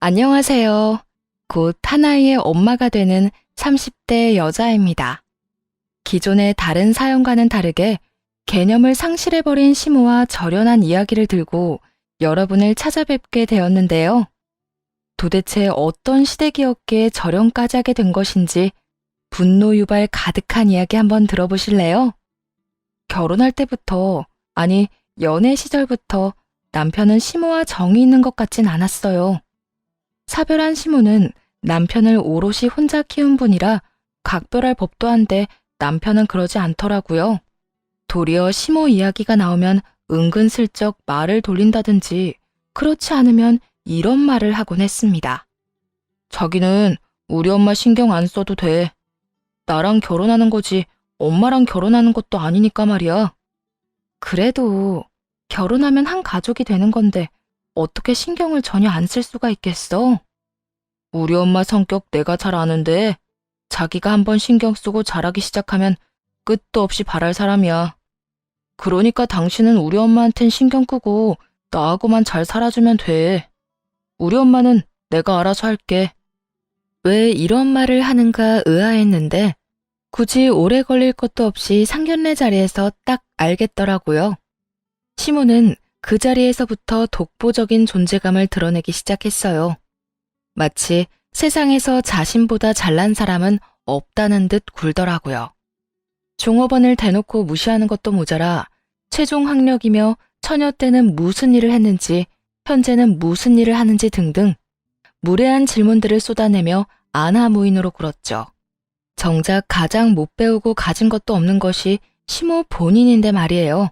안녕하세요. 곧 하나이의 엄마가 되는 30대 여자입니다. 기존의 다른 사연과는 다르게 개념을 상실해버린 시모와 절연한 이야기를 들고 여러분을 찾아뵙게 되었는데요. 도대체 어떤 시댁이었기에 절연까지 하게 된 것인지 분노 유발 가득한 이야기 한번 들어보실래요? 결혼할 때부터, 아니 연애 시절부터 남편은 시모와 정이 있는 것 같진 않았어요. 사별한 시모는 남편을 오롯이 혼자 키운 분이라 각별할 법도 한데 남편은 그러지 않더라고요. 도리어 시모 이야기가 나오면 은근슬쩍 말을 돌린다든지 그렇지 않으면 이런 말을 하곤 했습니다. 자기는 우리 엄마 신경 안 써도 돼. 나랑 결혼하는 거지 엄마랑 결혼하는 것도 아니니까 말이야. 그래도 결혼하면 한 가족이 되는 건데 어떻게 신경을 전혀 안 쓸 수가 있겠어? 우리 엄마 성격 내가 잘 아는데 자기가 한번 신경 쓰고 잘하기 시작하면 끝도 없이 바랄 사람이야. 그러니까 당신은 우리 엄마한텐 신경 끄고 나하고만 잘 살아주면 돼. 우리 엄마는 내가 알아서 할게. 왜 이런 말을 하는가 의아했는데 굳이 오래 걸릴 것도 없이 상견례 자리에서 딱 알겠더라고요. 시모는 그 자리에서부터 독보적인 존재감을 드러내기 시작했어요. 마치 세상에서 자신보다 잘난 사람은 없다는 듯 굴더라고요. 종업원을 대놓고 무시하는 것도 모자라 최종 학력이며 처녀 때는 무슨 일을 했는지 현재는 무슨 일을 하는지 등등 무례한 질문들을 쏟아내며 안하무인으로 굴었죠. 정작 가장 못 배우고 가진 것도 없는 것이 시모 본인인데 말이에요.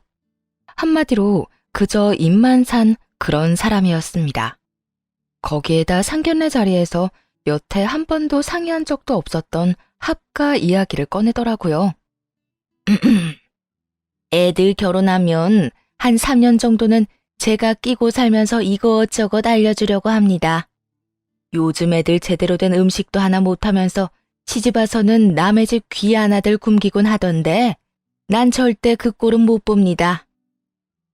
한마디로 그저 입만 산 그런 사람이었습니다. 거기에다 상견례 자리에서 여태 한 번도 상의한 적도 없었던 합가 이야기를 꺼내더라고요. 애들 결혼하면 한 3년 정도는 제가 끼고 살면서 이것저것 알려주려고 합니다. 요즘 애들 제대로 된 음식도 하나 못하면서 시집와서는 남의 집 귀한 아들 굶기곤 하던데 난 절대 그 꼴은 못 봅니다.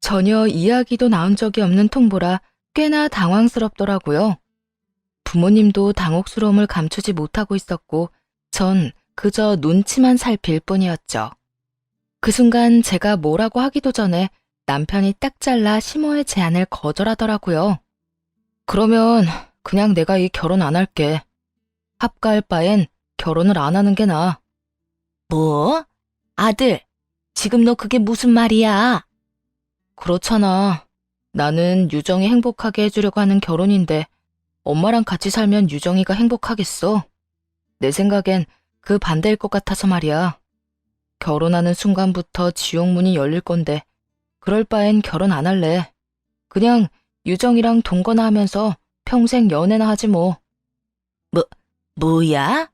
전혀 이야기도 나온 적이 없는 통보라 꽤나 당황스럽더라고요. 부모님도 당혹스러움을 감추지 못하고 있었고 전 그저 눈치만 살필 뿐이었죠. 그 순간 제가 뭐라고 하기도 전에 남편이 딱 잘라 시모의 제안을 거절하더라고요. 그러면 그냥 내가 이 결혼 안 할게. 합가할 바엔 결혼을 안 하는 게 나아. 뭐? 아들, 지금 너 그게 무슨 말이야? 그렇잖아. 나는 유정이 행복하게 해주려고 하는 결혼인데 엄마랑 같이 살면 유정이가 행복하겠어? 내 생각엔 그 반대일 것 같아서 말이야. 결혼하는 순간부터 지옥문이 열릴 건데 그럴 바엔 결혼 안 할래. 그냥 유정이랑 동거나 하면서 평생 연애나 하지 뭐. 뭐야?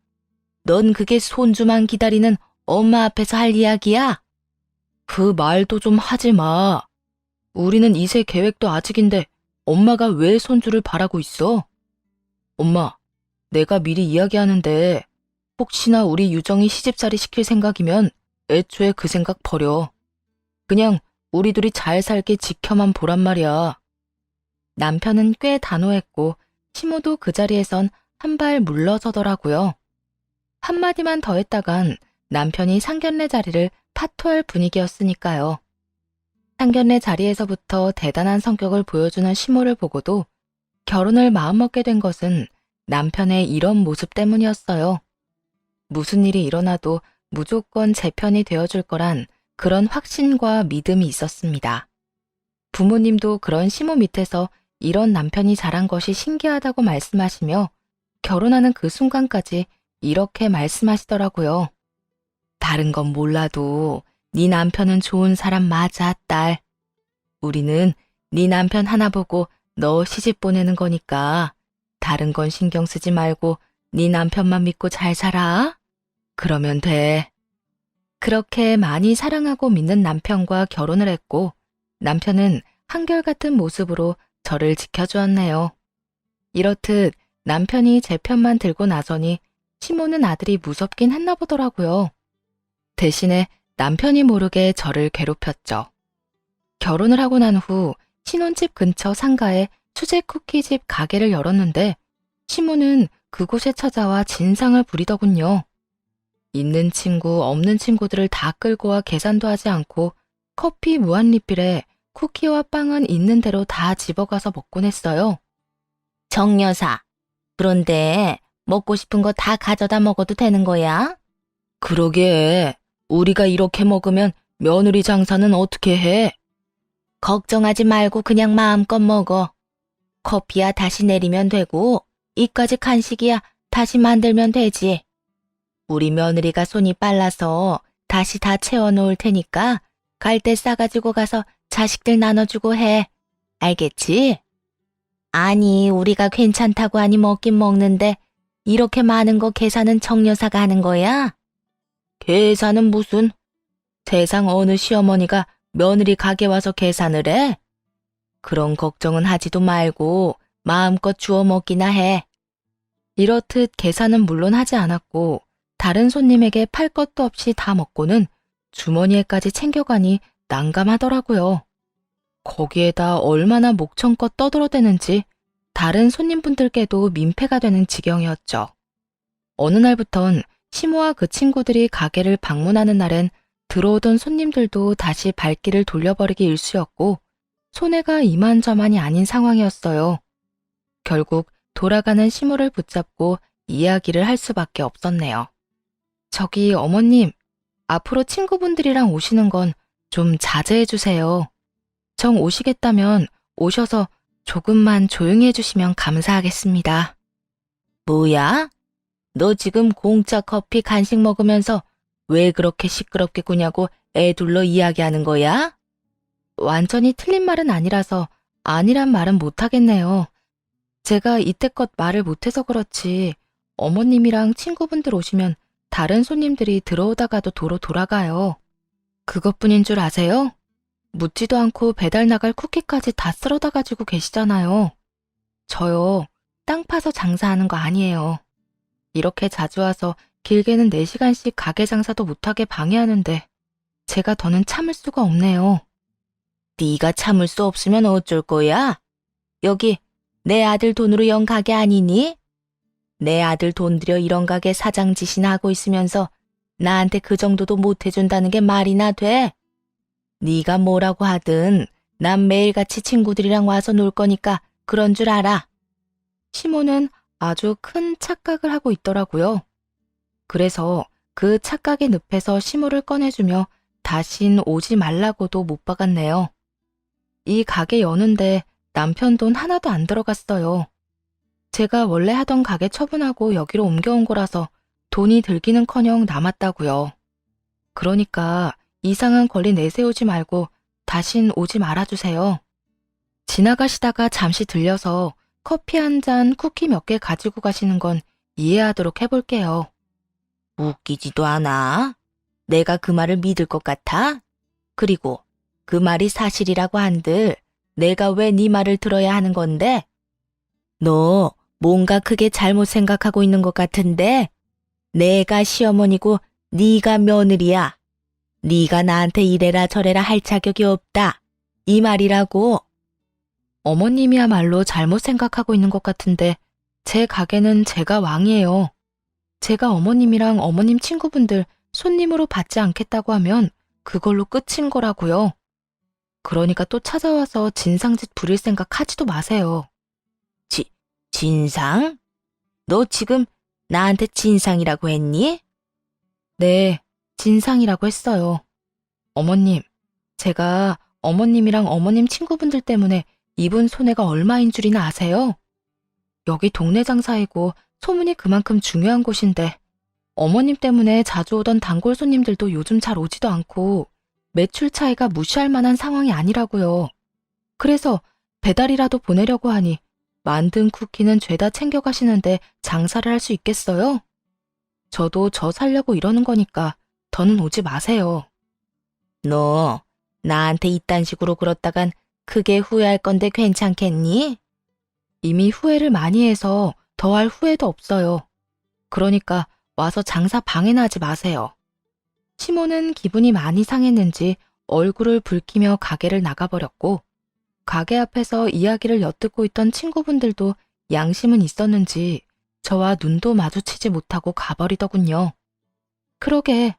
넌 그게 손주만 기다리는 엄마 앞에서 할 이야기야? 그 말도 좀 하지 마. 우리는 이세 계획도 아직인데 엄마가 왜 손주를 바라고 있어? 엄마, 내가 미리 이야기하는데 혹시나 우리 유정이 시집살이 시킬 생각이면 애초에 그 생각 버려. 그냥 우리 둘이 잘 살게 지켜만 보란 말이야. 남편은 꽤 단호했고 시모도 그 자리에선 한 발 물러서더라고요. 한마디만 더 했다간 남편이 상견례 자리를 파토할 분위기였으니까요. 상견례 자리에서부터 대단한 성격을 보여주는 시모를 보고도 결혼을 마음먹게 된 것은 남편의 이런 모습 때문이었어요. 무슨 일이 일어나도 무조건 제 편이 되어줄 거란 그런 확신과 믿음이 있었습니다. 부모님도 그런 시모 밑에서 이런 남편이 자란 것이 신기하다고 말씀하시며 결혼하는 그 순간까지 이렇게 말씀하시더라고요. 다른 건 몰라도 네 남편은 좋은 사람 맞아, 딸. 우리는 네 남편 하나 보고 너 시집 보내는 거니까 다른 건 신경 쓰지 말고 네 남편만 믿고 잘 살아. 그러면 돼. 그렇게 많이 사랑하고 믿는 남편과 결혼을 했고 남편은 한결같은 모습으로 저를 지켜주었네요. 이렇듯 남편이 제 편만 들고 나서니 시모는 아들이 무섭긴 했나 보더라고요. 대신에 남편이 모르게 저를 괴롭혔죠. 결혼을 하고 난 후 신혼집 근처 상가에 수제 쿠키집 가게를 열었는데 시모는 그곳에 찾아와 진상을 부리더군요. 있는 친구, 없는 친구들을 다 끌고 와 계산도 하지 않고 커피 무한 리필에 쿠키와 빵은 있는 대로 다 집어가서 먹곤 했어요. 정 여사, 그런데 먹고 싶은 거 다 가져다 먹어도 되는 거야? 그러게, 우리가 이렇게 먹으면 며느리 장사는 어떻게 해? 걱정하지 말고 그냥 마음껏 먹어. 커피야 다시 내리면 되고, 이까지 간식이야 다시 만들면 되지. 우리 며느리가 손이 빨라서 다시 다 채워놓을 테니까 갈 때 싸가지고 가서 자식들 나눠주고 해. 알겠지? 아니, 우리가 괜찮다고 하니 먹긴 먹는데 이렇게 많은 거 계산은 정 여사가 하는 거야? 계산은 무슨? 세상 어느 시어머니가 며느리 가게 와서 계산을 해? 그런 걱정은 하지도 말고 마음껏 주워 먹기나 해. 이렇듯 계산은 물론 하지 않았고 다른 손님에게 팔 것도 없이 다 먹고는 주머니에까지 챙겨가니 난감하더라고요. 거기에다 얼마나 목청껏 떠들어대는지 다른 손님분들께도 민폐가 되는 지경이었죠. 어느 날부턴 시모와 그 친구들이 가게를 방문하는 날엔 들어오던 손님들도 다시 발길을 돌려버리기 일쑤였고 손해가 이만저만이 아닌 상황이었어요. 결국 돌아가는 시모를 붙잡고 이야기를 할 수밖에 없었네요. 저기 어머님, 앞으로 친구분들이랑 오시는 건 좀 자제해 주세요. 정 오시겠다면 오셔서 조금만 조용히 해주시면 감사하겠습니다. 뭐야? 너 지금 공짜 커피 간식 먹으면서 왜 그렇게 시끄럽게 구냐고 애둘러 이야기하는 거야? 완전히 틀린 말은 아니라서 아니란 말은 못하겠네요. 제가 이때껏 말을 못해서 그렇지 어머님이랑 친구분들 오시면 다른 손님들이 들어오다가도 도로 돌아가요. 그것뿐인 줄 아세요? 묻지도 않고 배달 나갈 쿠키까지 다 쓸어다 가지고 계시잖아요. 저요, 땅 파서 장사하는 거 아니에요. 이렇게 자주 와서 길게는 4시간씩 가게 장사도 못하게 방해하는데 제가 더는 참을 수가 없네요. 네가 참을 수 없으면 어쩔 거야? 여기 내 아들 돈으로 연 가게 아니니? 내 아들 돈 들여 이런 가게 사장 짓이나 하고 있으면서 나한테 그 정도도 못 해준다는 게 말이나 돼? 네가 뭐라고 하든 난 매일같이 친구들이랑 와서 놀 거니까 그런 줄 알아. 시모는 아주 큰 착각을 하고 있더라고요. 그래서 그 착각의 늪에서 시모를 꺼내주며 다신 오지 말라고도 못 박았네요. 이 가게 여는데 남편 돈 하나도 안 들어갔어요. 제가 원래 하던 가게 처분하고 여기로 옮겨온 거라서 돈이 들기는커녕 남았다고요. 그러니까 이상한 권리 내세우지 말고 다신 오지 말아주세요. 지나가시다가 잠시 들려서 커피 한 잔, 쿠키 몇 개 가지고 가시는 건 이해하도록 해볼게요. 웃기지도 않아. 내가 그 말을 믿을 것 같아? 그리고 그 말이 사실이라고 한들 내가 왜 네 말을 들어야 하는 건데? 너 뭔가 크게 잘못 생각하고 있는 것 같은데? 내가 시어머니고 네가 며느리야. 네가 나한테 이래라 저래라 할 자격이 없다. 이 말이라고. 어머님이야말로 잘못 생각하고 있는 것 같은데 제 가게는 제가 왕이에요. 제가 어머님이랑 어머님 친구분들 손님으로 받지 않겠다고 하면 그걸로 끝인 거라고요. 그러니까 또 찾아와서 진상짓 부릴 생각 하지도 마세요. 진상? 너 지금 나한테 진상이라고 했니? 네, 진상이라고 했어요. 어머님, 제가 어머님이랑 어머님 친구분들 때문에 입은 손해가 얼마인 줄이나 아세요? 여기 동네 장사이고 소문이 그만큼 중요한 곳인데 어머님 때문에 자주 오던 단골 손님들도 요즘 잘 오지도 않고 매출 차이가 무시할 만한 상황이 아니라고요. 그래서 배달이라도 보내려고 하니 만든 쿠키는 죄다 챙겨가시는데 장사를 할 수 있겠어요? 저도 저 살려고 이러는 거니까 더는 오지 마세요. 너 나한테 이딴 식으로 굴었다간 크게 후회할 건데 괜찮겠니? 이미 후회를 많이 해서 더할 후회도 없어요. 그러니까 와서 장사 방해나 하지 마세요. 시모는 기분이 많이 상했는지 얼굴을 붉히며 가게를 나가버렸고 가게 앞에서 이야기를 엿듣고 있던 친구분들도 양심은 있었는지 저와 눈도 마주치지 못하고 가버리더군요. 그러게,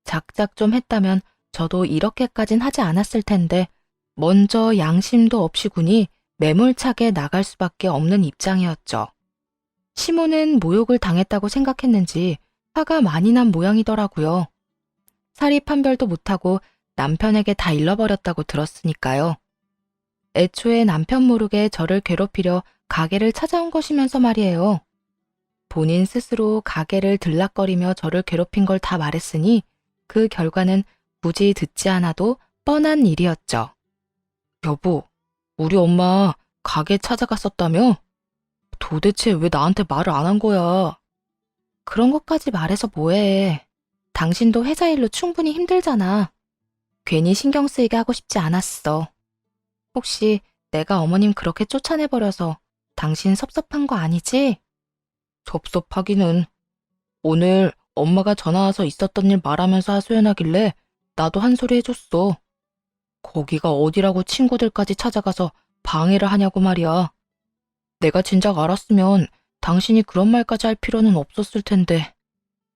작작 좀 했다면 저도 이렇게까진 하지 않았을 텐데 먼저 양심도 없이 군이 매몰차게 나갈 수밖에 없는 입장이었죠. 시모는 모욕을 당했다고 생각했는지 화가 많이 난 모양이더라고요. 사리 판별도 못하고 남편에게 다 잃어버렸다고 들었으니까요. 애초에 남편 모르게 저를 괴롭히려 가게를 찾아온 것이면서 말이에요. 본인 스스로 가게를 들락거리며 저를 괴롭힌 걸 다 말했으니 그 결과는 굳이 듣지 않아도 뻔한 일이었죠. 여보, 우리 엄마 가게 찾아갔었다며? 도대체 왜 나한테 말을 안 한 거야? 그런 것까지 말해서 뭐해. 당신도 회사 일로 충분히 힘들잖아. 괜히 신경 쓰이게 하고 싶지 않았어. 혹시 내가 어머님 그렇게 쫓아내버려서 당신 섭섭한 거 아니지? 섭섭하기는. 오늘 엄마가 전화 와서 있었던 일 말하면서 하소연하길래 나도 한 소리 해줬어. 거기가 어디라고 친구들까지 찾아가서 방해를 하냐고 말이야. 내가 진작 알았으면 당신이 그런 말까지 할 필요는 없었을 텐데.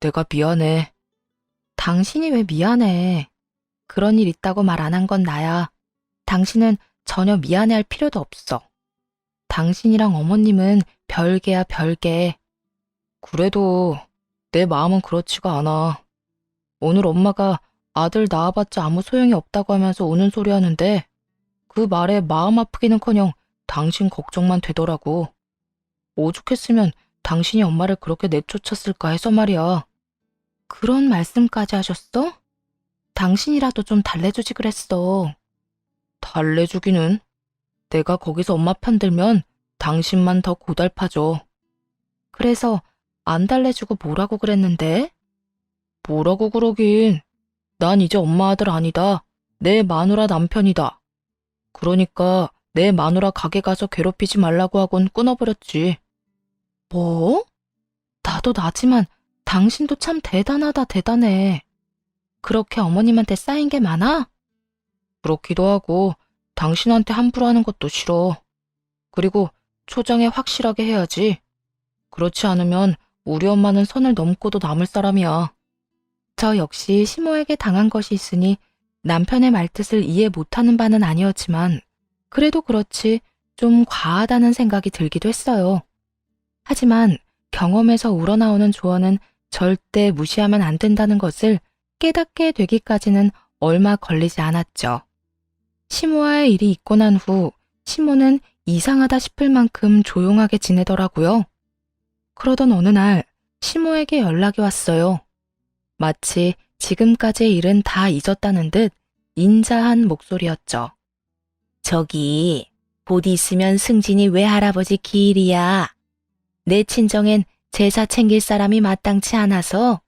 내가 미안해. 당신이 왜 미안해. 그런 일 있다고 말 안 한 건 나야. 당신은 전혀 미안해할 필요도 없어. 당신이랑 어머님은 별개야, 별개. 그래도 내 마음은 그렇지가 않아. 오늘 엄마가 아들 낳아봤자 아무 소용이 없다고 하면서 우는 소리 하는데 그 말에 마음 아프기는커녕 당신 걱정만 되더라고. 오죽했으면 당신이 엄마를 그렇게 내쫓았을까 해서 말이야. 그런 말씀까지 하셨어? 당신이라도 좀 달래주지 그랬어. 달래주기는? 내가 거기서 엄마 편들면 당신만 더 고달파져. 그래서 안 달래주고 뭐라고 그랬는데? 뭐라고 그러긴. 난 이제 엄마 아들 아니다. 내 마누라 남편이다. 그러니까 내 마누라 가게 가서 괴롭히지 말라고 하곤 끊어버렸지. 뭐? 나도 나지만 당신도 참 대단하다, 대단해. 그렇게 어머님한테 쌓인 게 많아? 그렇기도 하고 당신한테 함부로 하는 것도 싫어. 그리고 초장에 확실하게 해야지. 그렇지 않으면 우리 엄마는 선을 넘고도 남을 사람이야. 저 역시 시모에게 당한 것이 있으니 남편의 말뜻을 이해 못하는 바는 아니었지만 그래도 그렇지 좀 과하다는 생각이 들기도 했어요. 하지만 경험에서 우러나오는 조언은 절대 무시하면 안 된다는 것을 깨닫게 되기까지는 얼마 걸리지 않았죠. 시모와의 일이 있고 난 후 시모는 이상하다 싶을 만큼 조용하게 지내더라고요. 그러던 어느 날 시모에게 연락이 왔어요. 마치 지금까지의 일은 다 잊었다는 듯 인자한 목소리였죠. 저기, 곧 있으면 승진이 외할아버지 기일이야. 내 친정엔 제사 챙길 사람이 마땅치 않아서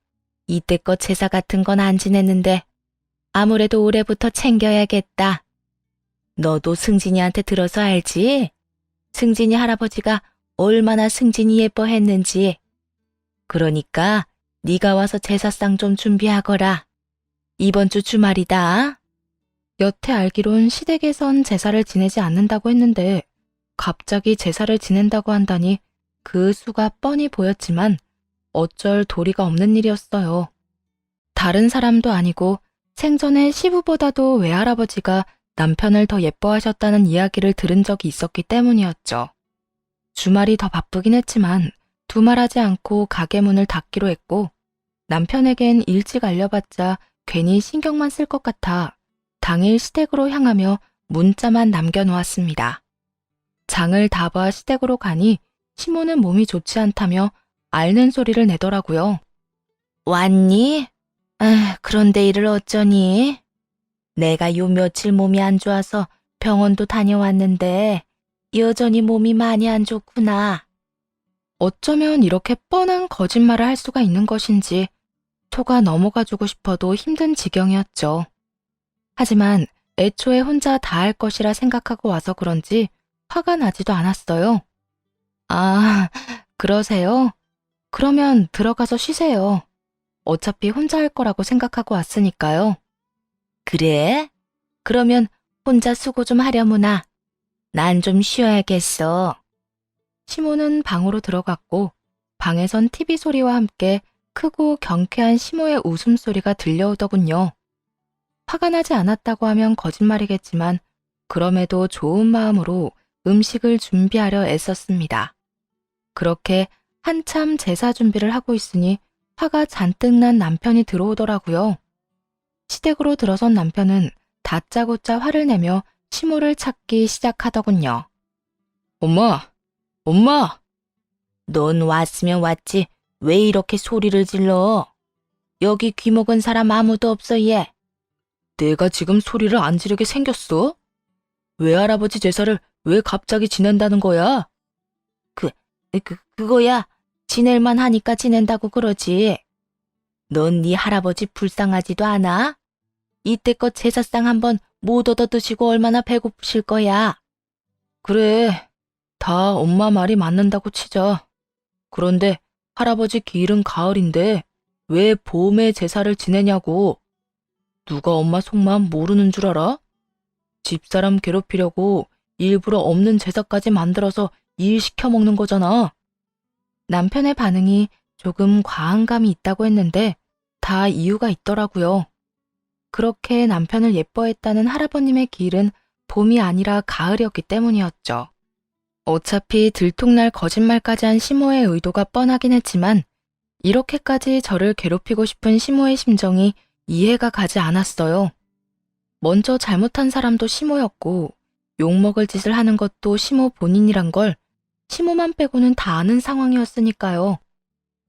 이때껏 제사 같은 건 안 지냈는데 아무래도 올해부터 챙겨야겠다. 너도 승진이한테 들어서 알지? 승진이 할아버지가 얼마나 승진이 예뻐했는지. 그러니까 네가 와서 제사상 좀 준비하거라. 이번 주 주말이다. 여태 알기론 시댁에선 제사를 지내지 않는다고 했는데 갑자기 제사를 지낸다고 한다니 그 수가 뻔히 보였지만 어쩔 도리가 없는 일이었어요. 다른 사람도 아니고 생전에 시부보다도 외할아버지가 남편을 더 예뻐하셨다는 이야기를 들은 적이 있었기 때문이었죠. 주말이 더 바쁘긴 했지만 두말하지 않고 가게 문을 닫기로 했고 남편에겐 일찍 알려봤자 괜히 신경만 쓸 것 같아 당일 시댁으로 향하며 문자만 남겨놓았습니다. 장을 다 봐 시댁으로 가니 시모는 몸이 좋지 않다며 앓는 소리를 내더라고요. 왔니? 그런데 이를 어쩌니? 내가 요 며칠 몸이 안 좋아서 병원도 다녀왔는데 여전히 몸이 많이 안 좋구나. 어쩌면 이렇게 뻔한 거짓말을 할 수가 있는 것인지 속아 넘어가주고 싶어도 힘든 지경이었죠. 하지만 애초에 혼자 다 할 것이라 생각하고 와서 그런지 화가 나지도 않았어요. 아, 그러세요? 그러면 들어가서 쉬세요. 어차피 혼자 할 거라고 생각하고 왔으니까요. 그래? 그러면 혼자 수고 좀 하려무나. 난 좀 쉬어야겠어. 시모는 방으로 들어갔고 방에선 TV 소리와 함께 크고 경쾌한 시모의 웃음소리가 들려오더군요. 화가 나지 않았다고 하면 거짓말이겠지만 그럼에도 좋은 마음으로 음식을 준비하려 애썼습니다. 그렇게 한참 제사 준비를 하고 있으니 화가 잔뜩 난 남편이 들어오더라고요. 시댁으로 들어선 남편은 다짜고짜 화를 내며 시모를 찾기 시작하더군요. 엄마! 엄마! 넌 왔으면 왔지. 왜 이렇게 소리를 질러? 여기 귀먹은 사람 아무도 없어, 얘. 내가 지금 소리를 안 지르게 생겼어? 외할아버지 제사를 왜 갑자기 지낸다는 거야? 그거야. 지낼만 하니까 지낸다고 그러지. 넌 네 할아버지 불쌍하지도 않아? 이때껏 제사상 한번 못 얻어 드시고 얼마나 배고프실 거야. 그래, 다 엄마 말이 맞는다고 치자. 그런데 할아버지 길은 가을인데 왜 봄에 제사를 지내냐고. 누가 엄마 속마음 모르는 줄 알아? 집사람 괴롭히려고 일부러 없는 제사까지 만들어서 일 시켜 먹는 거잖아. 남편의 반응이 조금 과한 감이 있다고 했는데 다 이유가 있더라고요. 그렇게 남편을 예뻐했다는 할아버님의 길은 봄이 아니라 가을이었기 때문이었죠. 어차피 들통날 거짓말까지 한 시모의 의도가 뻔하긴 했지만 이렇게까지 저를 괴롭히고 싶은 시모의 심정이 이해가 가지 않았어요. 먼저 잘못한 사람도 시모였고 욕먹을 짓을 하는 것도 시모 본인이란 걸 시모만 빼고는 다 아는 상황이었으니까요.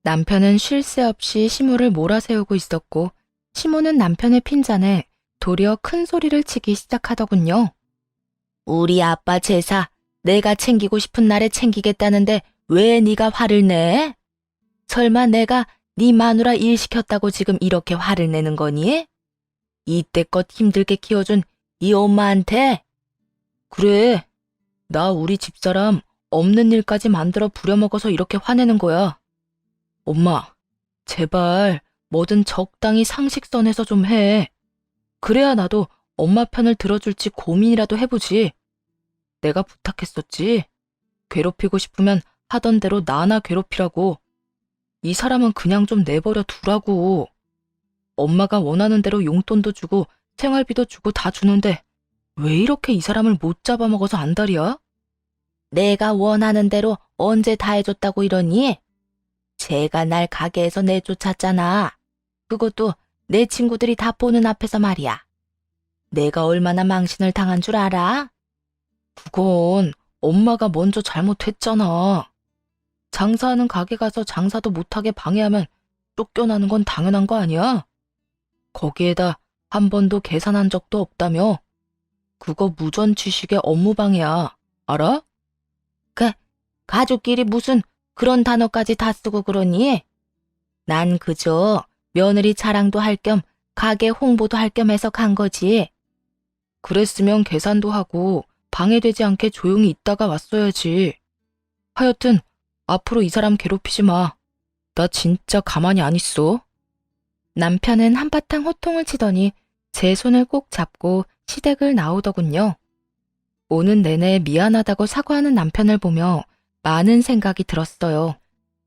남편은 쉴 새 없이 시모를 몰아세우고 있었고 시모는 남편의 핀잔에 도리어 큰 소리를 치기 시작하더군요. 우리 아빠 제사 내가 챙기고 싶은 날에 챙기겠다는데 왜 네가 화를 내? 설마 내가 네 마누라 일 시켰다고 지금 이렇게 화를 내는 거니? 이때껏 힘들게 키워준 이 엄마한테? 그래, 나 우리 집사람 없는 일까지 만들어 부려먹어서 이렇게 화내는 거야. 엄마, 제발 뭐든 적당히 상식선에서 좀 해. 그래야 나도 엄마 편을 들어줄지 고민이라도 해보지. 내가 부탁했었지. 괴롭히고 싶으면 하던 대로 나나 괴롭히라고. 이 사람은 그냥 좀 내버려 두라고. 엄마가 원하는 대로 용돈도 주고 생활비도 주고 다 주는데 왜 이렇게 이 사람을 못 잡아먹어서 안달이야? 내가 원하는 대로 언제 다 해줬다고 이러니? 제가 날 가게에서 내쫓았잖아. 그것도 내 친구들이 다 보는 앞에서 말이야. 내가 얼마나 망신을 당한 줄 알아? 그건 엄마가 먼저 잘못했잖아. 장사하는 가게 가서 장사도 못하게 방해하면 쫓겨나는 건 당연한 거 아니야? 거기에다 한 번도 계산한 적도 없다며? 그거 무전취식의 업무방해야. 알아? 가족끼리 무슨 그런 단어까지 다 쓰고 그러니? 난 그저 며느리 자랑도 할 겸 가게 홍보도 할 겸 해서 간 거지. 그랬으면 계산도 하고 방해되지 않게 조용히 있다가 왔어야지. 하여튼 앞으로 이 사람 괴롭히지 마. 나 진짜 가만히 안 있어. 남편은 한바탕 호통을 치더니 제 손을 꼭 잡고 시댁을 나오더군요. 오는 내내 미안하다고 사과하는 남편을 보며 많은 생각이 들었어요.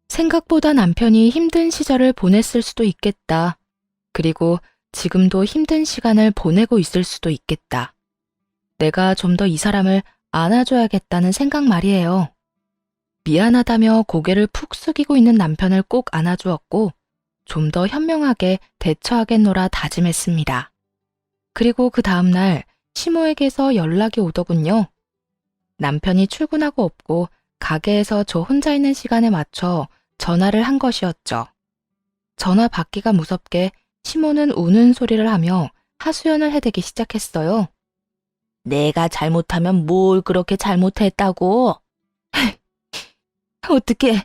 생각보다 남편이 힘든 시절을 보냈을 수도 있겠다. 그리고 지금도 힘든 시간을 보내고 있을 수도 있겠다. 내가 좀 더 이 사람을 안아줘야겠다는 생각 말이에요. 미안하다며 고개를 푹 숙이고 있는 남편을 꼭 안아주었고 좀 더 현명하게 대처하겠노라 다짐했습니다. 그리고 그 다음날 시모에게서 연락이 오더군요. 남편이 출근하고 없고 가게에서 저 혼자 있는 시간에 맞춰 전화를 한 것이었죠. 전화 받기가 무섭게 시모는 우는 소리를 하며 하소연을 해대기 시작했어요. 내가 잘못하면 뭘 그렇게 잘못했다고? 어떻게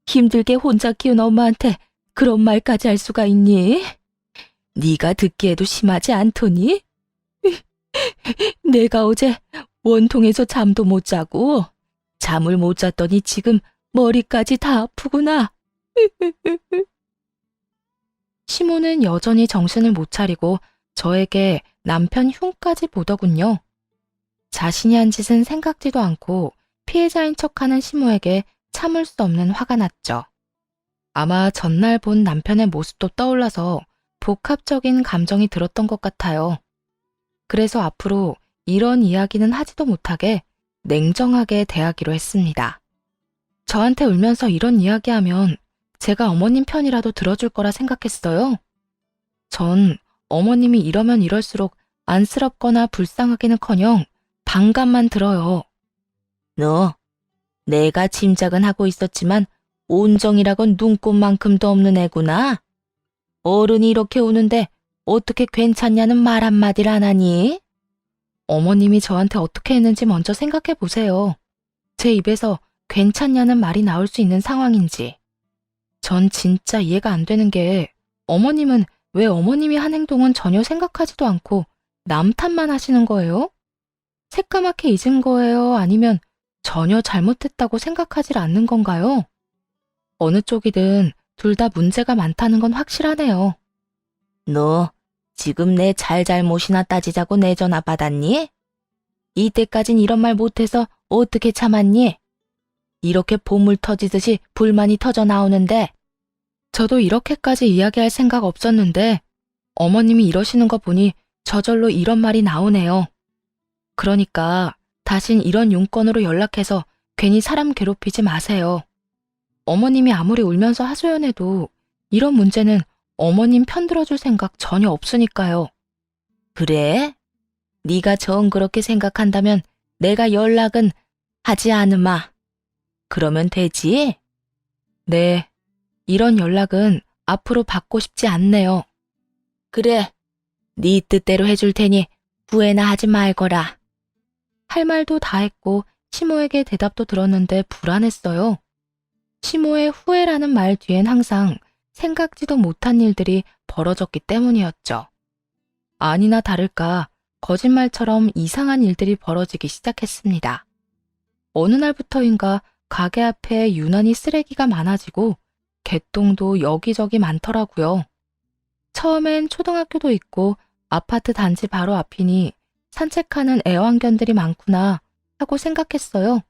힘들게 혼자 키운 엄마한테 그런 말까지 할 수가 있니? 네가 듣기에도 심하지 않더니? 내가 어제 원통에서 잠도 못 자고 잠을 못 잤더니 지금 머리까지 다 아프구나. 시모는 여전히 정신을 못 차리고 저에게 남편 흉까지 보더군요. 자신이 한 짓은 생각지도 않고 피해자인 척하는 시모에게 참을 수 없는 화가 났죠. 아마 전날 본 남편의 모습도 떠올라서 복합적인 감정이 들었던 것 같아요. 그래서 앞으로 이런 이야기는 하지도 못하게 냉정하게 대하기로 했습니다. 저한테 울면서 이런 이야기하면 제가 어머님 편이라도 들어줄 거라 생각했어요. 전 어머님이 이러면 이럴수록 안쓰럽거나 불쌍하기는커녕 반감만 들어요. 너, 내가 짐작은 하고 있었지만 온정이라곤 눈꽃만큼도 없는 애구나. 어른이 이렇게 우는데 어떻게 괜찮냐는 말 한마디를 안 하니? 어머님이 저한테 어떻게 했는지 먼저 생각해 보세요. 제 입에서 괜찮냐는 말이 나올 수 있는 상황인지. 전 진짜 이해가 안 되는 게 어머님은 왜 어머님이 한 행동은 전혀 생각하지도 않고 남 탓만 하시는 거예요? 새까맣게 잊은 거예요? 아니면 전혀 잘못했다고 생각하질 않는 건가요? 어느 쪽이든 둘 다 문제가 많다는 건 확실하네요. 너 지금 내 잘잘못이나 따지자고 내 전화 받았니? 이때까진 이런 말 못해서 어떻게 참았니? 이렇게 보물 터지듯이 불만이 터져 나오는데 저도 이렇게까지 이야기할 생각 없었는데 어머님이 이러시는 거 보니 저절로 이런 말이 나오네요. 그러니까 다신 이런 용건으로 연락해서 괜히 사람 괴롭히지 마세요. 어머님이 아무리 울면서 하소연해도 이런 문제는 어머님 편들어줄 생각 전혀 없으니까요. 그래? 네가 정 그렇게 생각한다면 내가 연락은 하지 않으마. 그러면 되지? 네, 이런 연락은 앞으로 받고 싶지 않네요. 그래, 네 뜻대로 해줄 테니 후회나 하지 말거라. 할 말도 다 했고 시모에게 대답도 들었는데 불안했어요. 시모의 후회라는 말 뒤엔 항상 생각지도 못한 일들이 벌어졌기 때문이었죠. 아니나 다를까 거짓말처럼 이상한 일들이 벌어지기 시작했습니다. 어느 날부터인가 가게 앞에 유난히 쓰레기가 많아지고 개똥도 여기저기 많더라고요. 처음엔 초등학교도 있고 아파트 단지 바로 앞이니 산책하는 애완견들이 많구나 하고 생각했어요.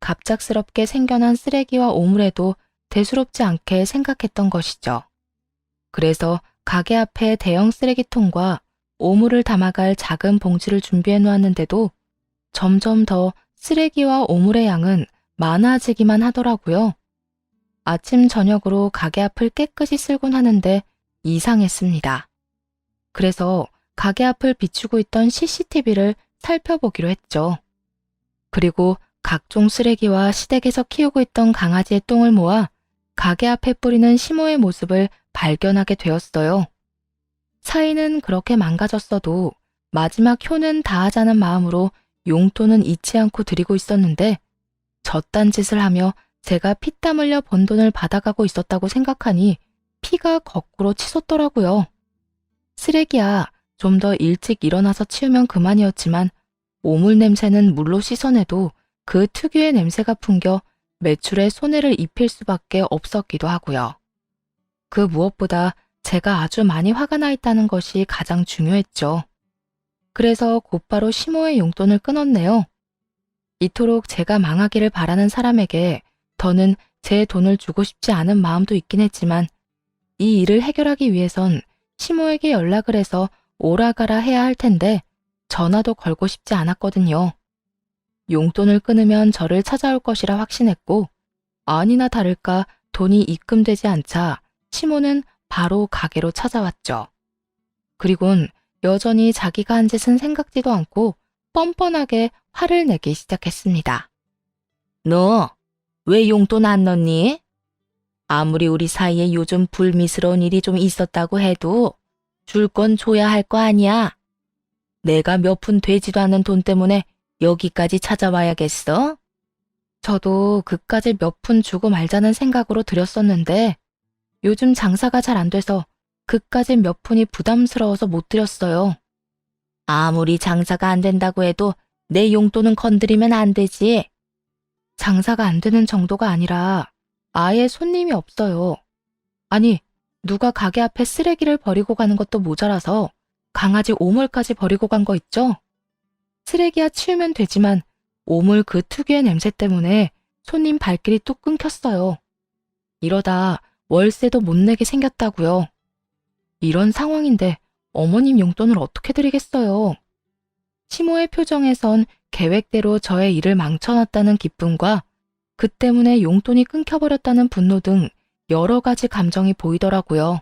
갑작스럽게 생겨난 쓰레기와 오물에도 대수롭지 않게 생각했던 것이죠. 그래서 가게 앞에 대형 쓰레기통과 오물을 담아갈 작은 봉지를 준비해 놓았는데도 점점 더 쓰레기와 오물의 양은 많아지기만 하더라고요. 아침 저녁으로 가게 앞을 깨끗이 쓸곤 하는데 이상했습니다. 그래서 가게 앞을 비추고 있던 CCTV를 살펴보기로 했죠. 그리고 각종 쓰레기와 시댁에서 키우고 있던 강아지의 똥을 모아 가게 앞에 뿌리는 시모의 모습을 발견하게 되었어요. 사이는 그렇게 망가졌어도 마지막 효는 다하자는 마음으로 용돈은 잊지 않고 드리고 있었는데 저딴 짓을 하며 제가 피땀 흘려 번 돈을 받아가고 있었다고 생각하니 피가 거꾸로 치솟더라고요. 쓰레기야, 좀 더 일찍 일어나서 치우면 그만이었지만 오물 냄새는 물로 씻어내도 그 특유의 냄새가 풍겨 매출에 손해를 입힐 수밖에 없었기도 하고요. 그 무엇보다 제가 아주 많이 화가 나 있다는 것이 가장 중요했죠. 그래서 곧바로 시모의 용돈을 끊었네요. 이토록 제가 망하기를 바라는 사람에게 더는 제 돈을 주고 싶지 않은 마음도 있긴 했지만 이 일을 해결하기 위해선 시모에게 연락을 해서 오라가라 해야 할 텐데 전화도 걸고 싶지 않았거든요. 용돈을 끊으면 저를 찾아올 것이라 확신했고 아니나 다를까 돈이 입금되지 않자 시모는 바로 가게로 찾아왔죠. 그리곤 여전히 자기가 한 짓은 생각지도 않고 뻔뻔하게 화를 내기 시작했습니다. 너 왜 용돈 안 넣니? 아무리 우리 사이에 요즘 불미스러운 일이 좀 있었다고 해도 줄 건 줘야 할 거 아니야. 내가 몇 푼 되지도 않는 돈 때문에 여기까지 찾아와야겠어? 저도 그까지 몇 푼 주고 말자는 생각으로 드렸었는데 요즘 장사가 잘 안 돼서 그까지 몇 푼이 부담스러워서 못 드렸어요. 아무리 장사가 안 된다고 해도 내 용돈은 건드리면 안 되지. 장사가 안 되는 정도가 아니라 아예 손님이 없어요. 아니, 누가 가게 앞에 쓰레기를 버리고 가는 것도 모자라서 강아지 오물까지 버리고 간 거 있죠? 쓰레기야 치우면 되지만 오물 그 특유의 냄새 때문에 손님 발길이 뚝 끊겼어요. 이러다 월세도 못 내게 생겼다고요. 이런 상황인데 어머님 용돈을 어떻게 드리겠어요? 시모의 표정에선 계획대로 저의 일을 망쳐놨다는 기쁨과 그 때문에 용돈이 끊겨버렸다는 분노 등 여러 가지 감정이 보이더라고요.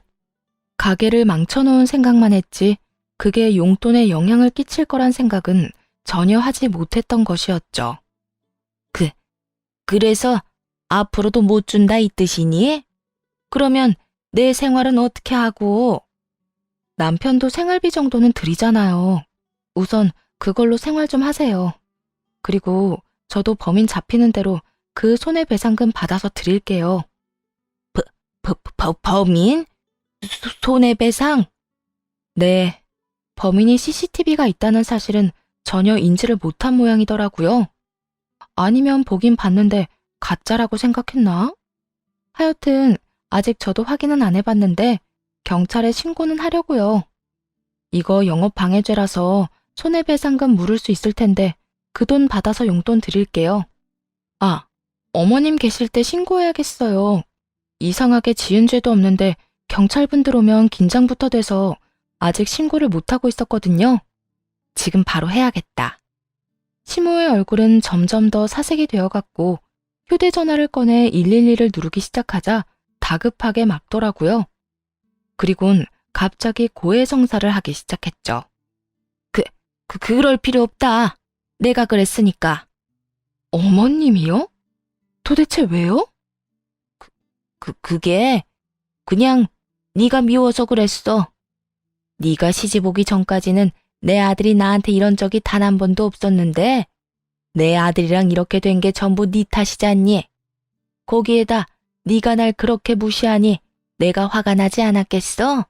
가게를 망쳐놓은 생각만 했지 그게 용돈에 영향을 끼칠 거란 생각은 전혀 하지 못했던 것이었죠. 그래서 앞으로도 못 준다 이 뜻이니? 그러면 내 생활은 어떻게 하고? 남편도 생활비 정도는 드리잖아요. 우선 그걸로 생활 좀 하세요. 그리고 저도 범인 잡히는 대로 그 손해배상금 받아서 드릴게요. 범인? 손해배상? 네, 범인이 CCTV가 있다는 사실은 전혀 인지를 못한 모양이더라고요. 아니면 보긴 봤는데 가짜라고 생각했나? 하여튼 아직 저도 확인은 안 해봤는데 경찰에 신고는 하려고요. 이거 영업방해죄라서 손해배상금 물을 수 있을 텐데 그 돈 받아서 용돈 드릴게요. 아, 어머님 계실 때 신고해야겠어요. 이상하게 지은 죄도 없는데 경찰분들 오면 긴장부터 돼서 아직 신고를 못하고 있었거든요. 지금 바로 해야겠다. 시모의 얼굴은 점점 더 사색이 되어갔고 휴대전화를 꺼내 112를 누르기 시작하자 다급하게 막더라고요. 그리곤 갑자기 고해성사를 하기 시작했죠. 그럴 필요 없다. 내가 그랬으니까. 어머님이요? 도대체 왜요? 그게 그냥 네가 미워서 그랬어. 네가 시집 오기 전까지는 내 아들이 나한테 이런 적이 단 한 번도 없었는데 내 아들이랑 이렇게 된 게 전부 네 탓이잖니. 거기에다 네가 날 그렇게 무시하니 내가 화가 나지 않았겠어?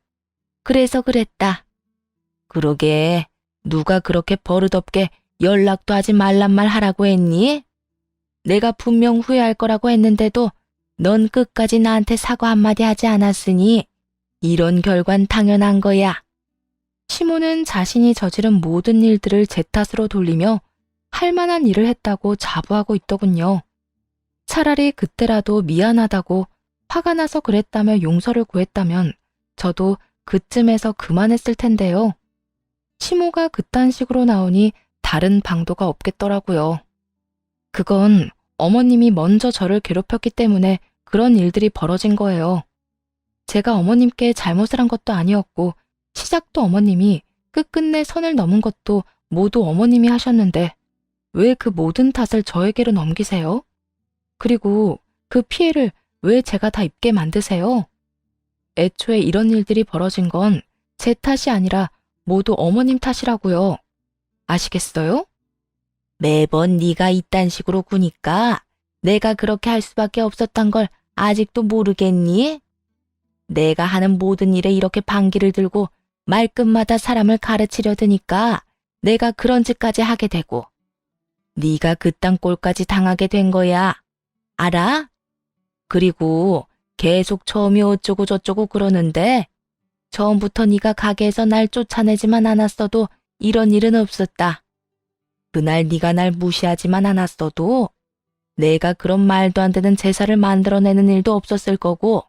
그래서 그랬다. 그러게 누가 그렇게 버릇없게 연락도 하지 말란 말 하라고 했니? 내가 분명 후회할 거라고 했는데도 넌 끝까지 나한테 사과 한마디 하지 않았으니 이런 결과는 당연한 거야. 시모는 자신이 저지른 모든 일들을 제 탓으로 돌리며 할 만한 일을 했다고 자부하고 있더군요. 차라리 그때라도 미안하다고 화가 나서 그랬다며 용서를 구했다면 저도 그쯤에서 그만했을 텐데요. 시모가 그딴 식으로 나오니 다른 방도가 없겠더라고요. 그건 어머님이 먼저 저를 괴롭혔기 때문에 그런 일들이 벌어진 거예요. 제가 어머님께 잘못을 한 것도 아니었고 시작도 어머님이 끝끝내 선을 넘은 것도 모두 어머님이 하셨는데 왜 그 모든 탓을 저에게로 넘기세요? 그리고 그 피해를 왜 제가 다 입게 만드세요? 애초에 이런 일들이 벌어진 건 제 탓이 아니라 모두 어머님 탓이라고요. 아시겠어요? 매번 네가 이딴 식으로 구니까 내가 그렇게 할 수밖에 없었던 걸 아직도 모르겠니? 내가 하는 모든 일에 이렇게 반기를 들고 말끝마다 사람을 가르치려 드니까 내가 그런 짓까지 하게 되고 네가 그딴 꼴까지 당하게 된 거야. 알아? 그리고 계속 처음이 어쩌고 저쩌고 그러는데 처음부터 네가 가게에서 날 쫓아내지만 않았어도 이런 일은 없었다. 그날 네가 날 무시하지만 않았어도 내가 그런 말도 안 되는 제사를 만들어내는 일도 없었을 거고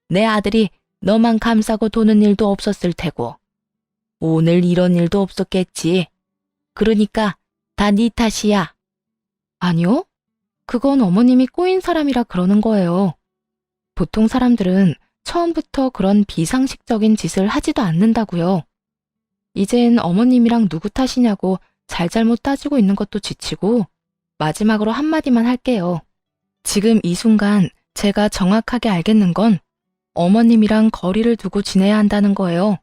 내 아들이 너만 감싸고 도는 일도 없었을 테고 오늘 이런 일도 없었겠지. 그러니까 다 네 탓이야. 아니요. 그건 어머님이 꼬인 사람이라 그러는 거예요. 보통 사람들은 처음부터 그런 비상식적인 짓을 하지도 않는다고요. 이젠 어머님이랑 누구 탓이냐고 잘잘못 따지고 있는 것도 지치고 마지막으로 한마디만 할게요. 지금 이 순간 제가 정확하게 알겠는 건 어머님이랑 거리를 두고 지내야 한다는 거예요.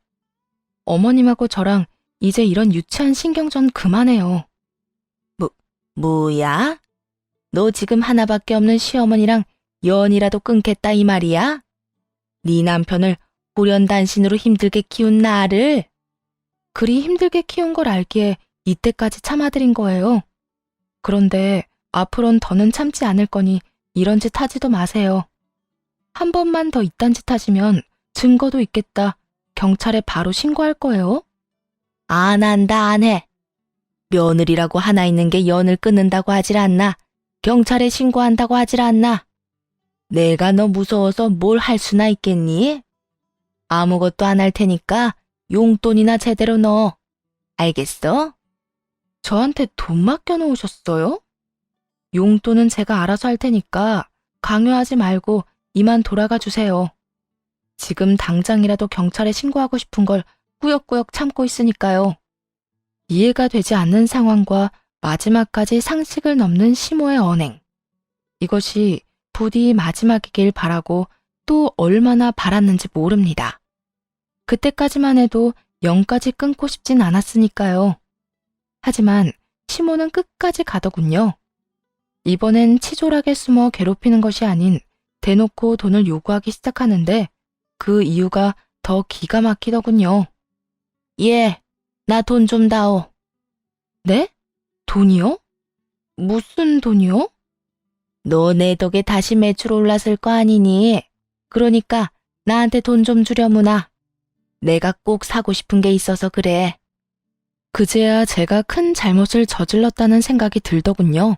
어머님하고 저랑 이제 이런 유치한 신경전 그만해요. 뭐야? 너 지금 하나밖에 없는 시어머니랑 연이라도 끊겠다 이 말이야? 네 남편을 호련단신으로 힘들게 키운 나를? 그리 힘들게 키운 걸 알기에 이때까지 참아드린 거예요. 그런데 앞으론 더는 참지 않을 거니 이런 짓 하지도 마세요. 한 번만 더 이딴 짓 하시면 증거도 있겠다. 경찰에 바로 신고할 거예요. 안 한다 안 해. 며느리라고 하나 있는 게 연을 끊는다고 하질 않나. 경찰에 신고한다고 하질 않나. 내가 너 무서워서 뭘 할 수나 있겠니? 아무것도 안 할 테니까 용돈이나 제대로 넣어. 알겠어? 저한테 돈 맡겨놓으셨어요? 용돈은 제가 알아서 할 테니까 강요하지 말고 이만 돌아가 주세요. 지금 당장이라도 경찰에 신고하고 싶은 걸 꾸역꾸역 참고 있으니까요. 이해가 되지 않는 상황과 마지막까지 상식을 넘는 시모의 언행. 이것이 부디 마지막이길 바라고 또 얼마나 바랐는지 모릅니다. 그때까지만 해도 영까지 끊고 싶진 않았으니까요. 하지만 시모는 끝까지 가더군요. 이번엔 치졸하게 숨어 괴롭히는 것이 아닌 대놓고 돈을 요구하기 시작하는데 그 이유가 더 기가 막히더군요. 예, 나 돈 좀 다오. 네? 돈이요? 무슨 돈이요? 너 내 덕에 다시 매출 올랐을 거 아니니? 그러니까 나한테 돈 좀 주려무나. 내가 꼭 사고 싶은 게 있어서 그래. 그제야 제가 큰 잘못을 저질렀다는 생각이 들더군요.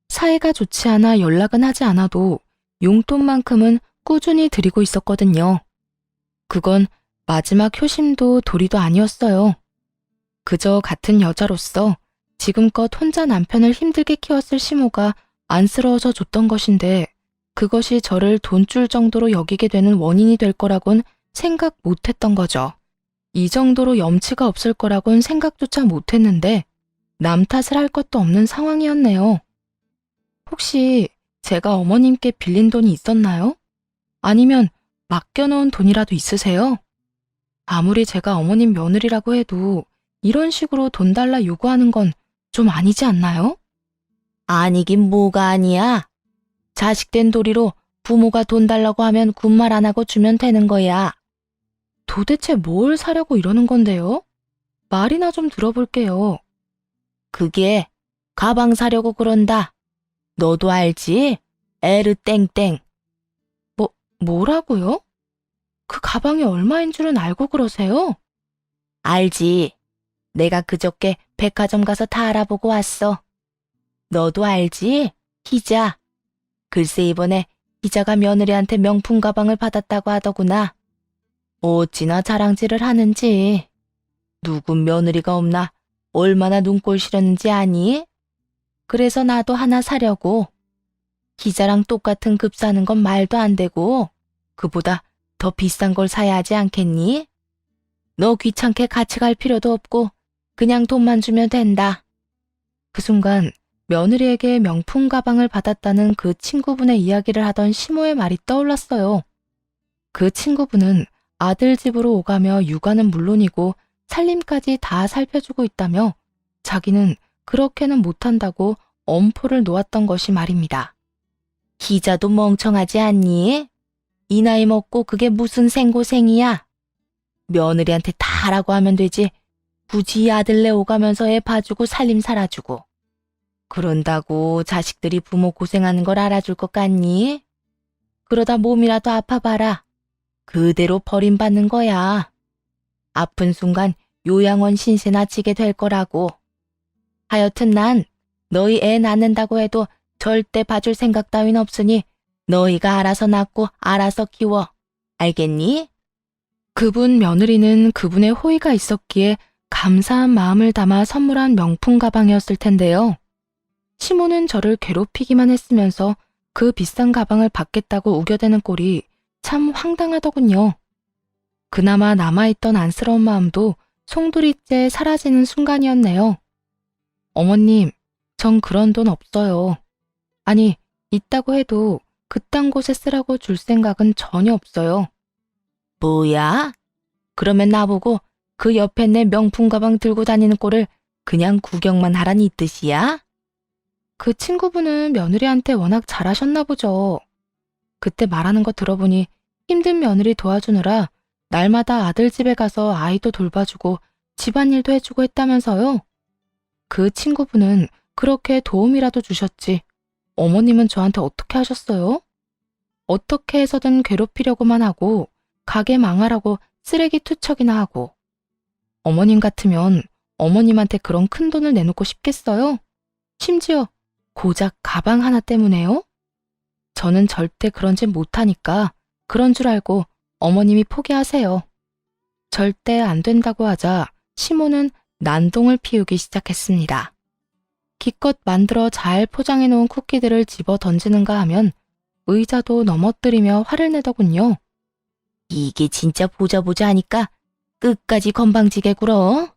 사이가 좋지 않아 연락은 하지 않아도 용돈만큼은 꾸준히 드리고 있었거든요. 그건 마지막 효심도 도리도 아니었어요. 그저 같은 여자로서 지금껏 혼자 남편을 힘들게 키웠을 시모가 안쓰러워서 줬던 것인데 그것이 저를 돈줄 정도로 여기게 되는 원인이 될 거라곤 생각 못했던 거죠. 이 정도로 염치가 없을 거라곤 생각조차 못했는데 남 탓을 할 것도 없는 상황이었네요. 혹시 제가 어머님께 빌린 돈이 있었나요? 아니면 맡겨놓은 돈이라도 있으세요? 아무리 제가 어머님 며느리라고 해도 이런 식으로 돈 달라 요구하는 건 좀 아니지 않나요? 아니긴 뭐가 아니야. 자식된 도리로 부모가 돈 달라고 하면 군말 안 하고 주면 되는 거야. 도대체 뭘 사려고 이러는 건데요? 말이나 좀 들어볼게요. 그게 가방 사려고 그런다. 너도 알지? 에르 땡땡. 뭐라고요? 그 가방이 얼마인 줄은 알고 그러세요? 알지. 내가 그저께 백화점 가서 다 알아보고 왔어. 너도 알지? 희자. 글쎄 이번에 희자가 며느리한테 명품 가방을 받았다고 하더구나. 어찌나 자랑질을 하는지. 누군 며느리가 없나 얼마나 눈꼴 시렸는지 아니? 그래서 나도 하나 사려고. 희자랑 똑같은 급 사는 건 말도 안 되고 그보다 더 비싼 걸 사야 하지 않겠니? 너 귀찮게 같이 갈 필요도 없고 그냥 돈만 주면 된다. 그 순간 며느리에게 명품 가방을 받았다는 그 친구분의 이야기를 하던 시모의 말이 떠올랐어요. 그 친구분은 아들 집으로 오가며 육아는 물론이고 살림까지 다 살펴주고 있다며 자기는 그렇게는 못한다고 엄포를 놓았던 것이 말입니다. 희자도 멍청하지 않니? 이 나이 먹고 그게 무슨 생고생이야? 며느리한테 다 하라고 하면 되지. 굳이 아들내 오가면서 애 봐주고 살림 살아주고. 그런다고 자식들이 부모 고생하는 걸 알아줄 것 같니? 그러다 몸이라도 아파봐라. 그대로 버림받는 거야. 아픈 순간 요양원 신세나 지게 될 거라고. 하여튼 난 너희 애 낳는다고 해도 절대 봐줄 생각 따윈 없으니 너희가 알아서 낳고 알아서 키워. 알겠니? 그분 며느리는 그분의 호의가 있었기에 감사한 마음을 담아 선물한 명품 가방이었을 텐데요. 시모는 저를 괴롭히기만 했으면서 그 비싼 가방을 받겠다고 우겨대는 꼴이 참 황당하더군요. 그나마 남아있던 안쓰러운 마음도 송두리째 사라지는 순간이었네요. 어머님, 전 그런 돈 없어요. 아니, 있다고 해도 그딴 곳에 쓰라고 줄 생각은 전혀 없어요. 뭐야? 그러면 나보고 그 옆에 내 명품 가방 들고 다니는 꼴을 그냥 구경만 하란 이 뜻이야? 그 친구분은 며느리한테 워낙 잘하셨나 보죠. 그때 말하는 거 들어보니 힘든 며느리 도와주느라 날마다 아들 집에 가서 아이도 돌봐주고 집안일도 해주고 했다면서요. 그 친구분은 그렇게 도움이라도 주셨지. 어머님은 저한테 어떻게 하셨어요? 어떻게 해서든 괴롭히려고만 하고 가게 망하라고 쓰레기 투척이나 하고. 어머님 같으면 어머님한테 그런 큰 돈을 내놓고 싶겠어요? 심지어 고작 가방 하나 때문에요? 저는 절대 그런 짓 못하니까 그런 줄 알고 어머님이 포기하세요. 절대 안 된다고 하자 시모는 난동을 피우기 시작했습니다. 기껏 만들어 잘 포장해 놓은 쿠키들을 집어 던지는가 하면 의자도 넘어뜨리며 화를 내더군요. 이게 진짜 보자 하니까 끝까지 건방지게 굴어.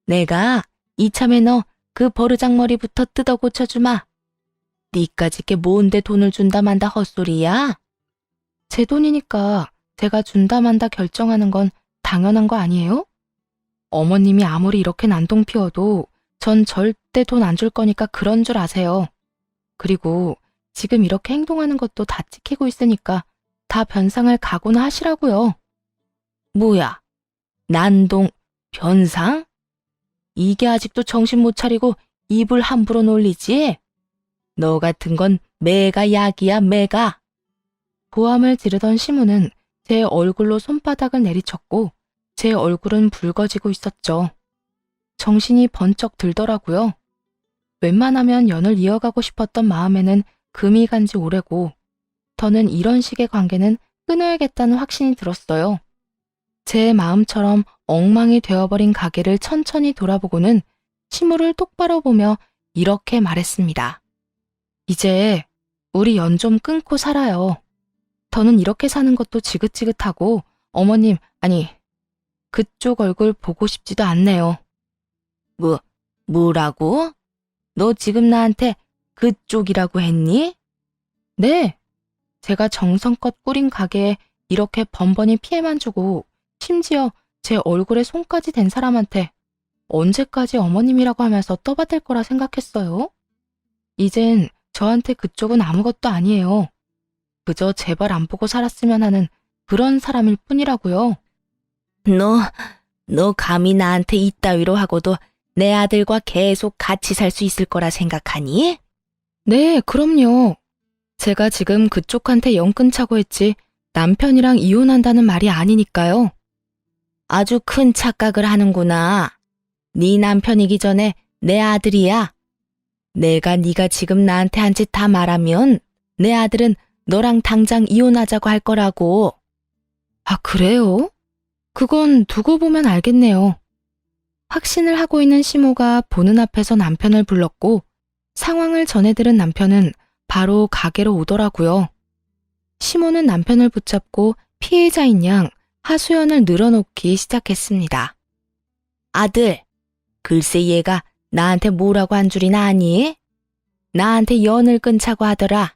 내가 이참에 너 그 버르장머리부터 뜯어 고쳐주마. 니까짓 게 뭔데 돈을 준다 만다 헛소리야? 제 돈이니까 제가 준다 만다 결정하는 건 당연한 거 아니에요? 어머님이 아무리 이렇게 난동 피워도 전 절대 돈 안 줄 거니까 그런 줄 아세요. 그리고 지금 이렇게 행동하는 것도 다 찍히고 있으니까 다 변상을 각오나 하시라고요. 뭐야? 난동, 변상? 이게 아직도 정신 못 차리고 입을 함부로 놀리지? 너 같은 건 매가 약이야, 매가. 고함을 지르던 시무는 제 얼굴로 손바닥을 내리쳤고 제 얼굴은 붉어지고 있었죠. 정신이 번쩍 들더라고요. 웬만하면 연을 이어가고 싶었던 마음에는 금이 간 지 오래고 더는 이런 식의 관계는 끊어야겠다는 확신이 들었어요. 제 마음처럼 엉망이 되어버린 가게를 천천히 돌아보고는 시무를 똑바로 보며 이렇게 말했습니다. 이제 우리 연 좀 끊고 살아요. 더는 이렇게 사는 것도 지긋지긋하고 어머님, 아니 그쪽 얼굴 보고 싶지도 않네요. 뭐라고? 너 지금 나한테 그쪽이라고 했니? 네, 제가 정성껏 꾸린 가게에 이렇게 번번이 피해만 주고 심지어 제 얼굴에 손까지 댄 사람한테 언제까지 어머님이라고 하면서 떠받들 거라 생각했어요? 이젠 저한테 그쪽은 아무것도 아니에요. 그저 제발 안 보고 살았으면 하는 그런 사람일 뿐이라고요. 너 감히 나한테 이따위로 하고도 내 아들과 계속 같이 살 수 있을 거라 생각하니? 네, 그럼요. 제가 지금 그쪽한테 연 끊자고 했지 남편이랑 이혼한다는 말이 아니니까요. 아주 큰 착각을 하는구나. 네 남편이기 전에 내 아들이야. 내가 네가 지금 나한테 한 짓 다 말하면 내 아들은 너랑 당장 이혼하자고 할 거라고. 아, 그래요? 그건 두고 보면 알겠네요. 확신을 하고 있는 시모가 보는 앞에서 남편을 불렀고 상황을 전해들은 남편은 바로 가게로 오더라고요. 시모는 남편을 붙잡고 피해자인 양 하수연을 늘어놓기 시작했습니다. 아들, 글쎄 얘가 나한테 뭐라고 한 줄이나 아니? 나한테 연을 끊자고 하더라.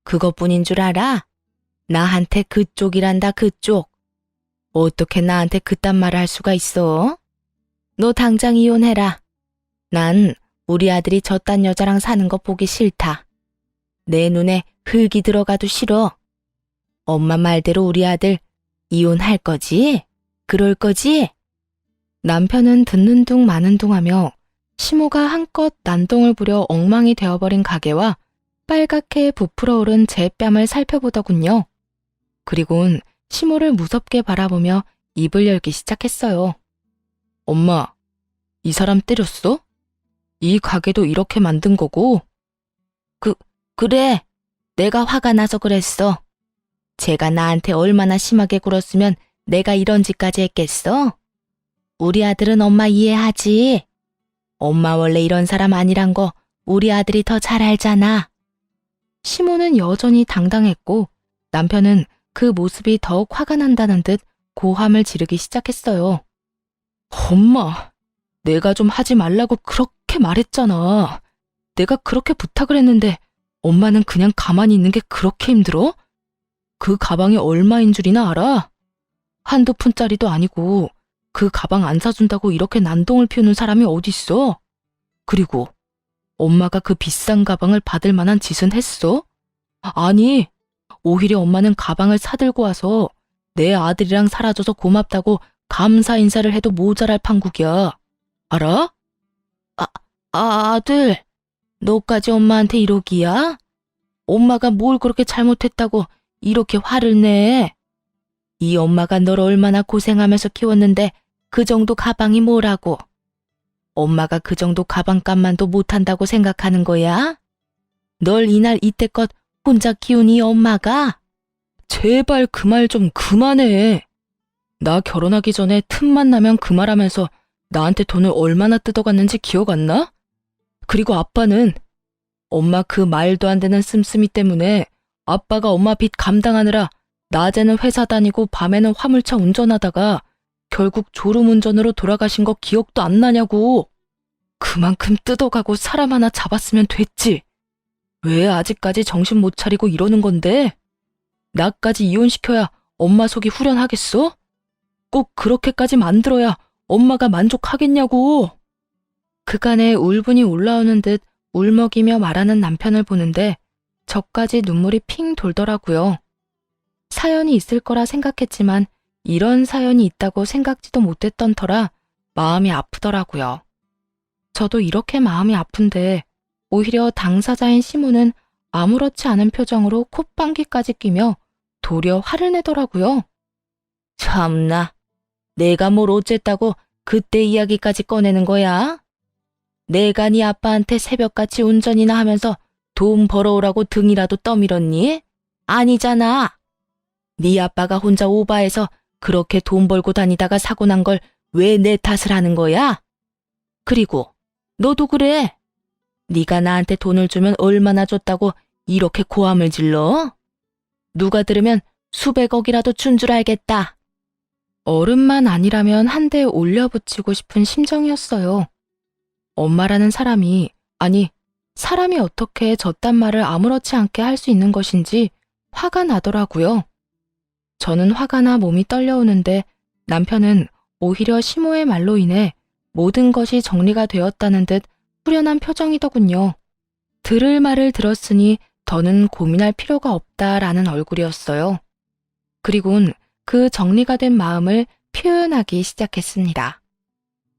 그것뿐인 줄 알아? 나한테 그쪽이란다, 그쪽. 어떻게 나한테 그딴 말을 할 수가 있어? 너 당장 이혼해라. 난 우리 아들이 저딴 여자랑 사는 거 보기 싫다. 내 눈에 흙이 들어가도 싫어. 엄마 말대로 우리 아들 이혼할 거지? 그럴 거지? 남편은 듣는 둥 마는 둥 하며 시모가 한껏 난동을 부려 엉망이 되어버린 가게와 빨갛게 부풀어 오른 제 뺨을 살펴보더군요. 그리곤 시모를 무섭게 바라보며 입을 열기 시작했어요. 엄마, 이 사람 때렸어? 이 가게도 이렇게 만든 거고? 그래. 내가 화가 나서 그랬어. 제가 나한테 얼마나 심하게 굴었으면 내가 이런 짓까지 했겠어? 우리 아들은 엄마 이해하지. 엄마 원래 이런 사람 아니란 거 우리 아들이 더 잘 알잖아. 시모는 여전히 당당했고 남편은 그 모습이 더욱 화가 난다는 듯 고함을 지르기 시작했어요. 엄마, 내가 좀 하지 말라고 그렇게 말했잖아. 내가 그렇게 부탁을 했는데 엄마는 그냥 가만히 있는 게 그렇게 힘들어? 그 가방이 얼마인 줄이나 알아? 한두 푼짜리도 아니고 그 가방 안 사준다고 이렇게 난동을 피우는 사람이 어딨어? 그리고 엄마가 그 비싼 가방을 받을 만한 짓은 했어? 아니, 오히려 엄마는 가방을 사들고 와서 내 아들이랑 살아줘서 고맙다고 감사 인사를 해도 모자랄 판국이야. 알아? 아들, 너까지 엄마한테 이러기야? 엄마가 뭘 그렇게 잘못했다고 이렇게 화를 내? 이 엄마가 널 얼마나 고생하면서 키웠는데 그 정도 가방이 뭐라고? 엄마가 그 정도 가방값만도 못한다고 생각하는 거야? 널 이날 이때껏 혼자 키우니 엄마가? 제발 그 말 좀 그만해. 나 결혼하기 전에 틈만 나면 그 말하면서 나한테 돈을 얼마나 뜯어갔는지 기억 안 나? 그리고 아빠는 엄마 그 말도 안 되는 씀씀이 때문에 아빠가 엄마 빚 감당하느라 낮에는 회사 다니고 밤에는 화물차 운전하다가 결국 졸음운전으로 돌아가신 거 기억도 안 나냐고. 그만큼 뜯어가고 사람 하나 잡았으면 됐지. 왜 아직까지 정신 못 차리고 이러는 건데? 나까지 이혼시켜야 엄마 속이 후련하겠어? 꼭 그렇게까지 만들어야 엄마가 만족하겠냐고. 그간에 울분이 올라오는 듯 울먹이며 말하는 남편을 보는데 저까지 눈물이 핑 돌더라고요. 사연이 있을 거라 생각했지만 이런 사연이 있다고 생각지도 못했던 터라 마음이 아프더라고요. 저도 이렇게 마음이 아픈데 오히려 당사자인 시모는 아무렇지 않은 표정으로 콧방귀까지 끼며 도리어 화를 내더라고요. 참나, 내가 뭘 어쨌다고 그때 이야기까지 꺼내는 거야? 내가 네 아빠한테 새벽같이 운전이나 하면서 돈 벌어오라고 등이라도 떠밀었니? 아니잖아. 네 아빠가 혼자 오바해서 그렇게 돈 벌고 다니다가 사고 난 걸 왜 내 탓을 하는 거야? 그리고 너도 그래. 네가 나한테 돈을 주면 얼마나 줬다고 이렇게 고함을 질러? 누가 들으면 수백억이라도 준 줄 알겠다. 어른만 아니라면 한 대 올려붙이고 싶은 심정이었어요. 엄마라는 사람이, 아니, 사람이 어떻게 저딴 말을 아무렇지 않게 할 수 있는 것인지 화가 나더라고요. 저는 화가 나 몸이 떨려오는데 남편은 오히려 시모의 말로 인해 모든 것이 정리가 되었다는 듯 후련한 표정이더군요. 들을 말을 들었으니 더는 고민할 필요가 없다라는 얼굴이었어요. 그리곤 그 정리가 된 마음을 표현하기 시작했습니다.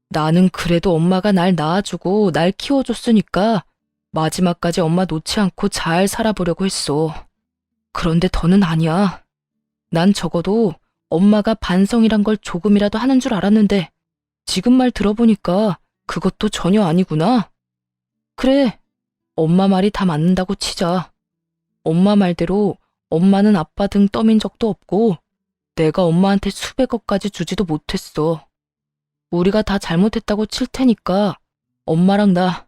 나는 그래도 엄마가 날 낳아주고 날 키워줬으니까 마지막까지 엄마 놓지 않고 잘 살아보려고 했어. 그런데 더는 아니야. 난 적어도 엄마가 반성이란 걸 조금이라도 하는 줄 알았는데 지금 말 들어보니까 그것도 전혀 아니구나. 그래, 엄마 말이 다 맞는다고 치자. 엄마 말대로 엄마는 아빠 등 떠민 적도 없고 내가 엄마한테 수백억까지 주지도 못했어. 우리가 다 잘못했다고 칠 테니까 엄마랑 나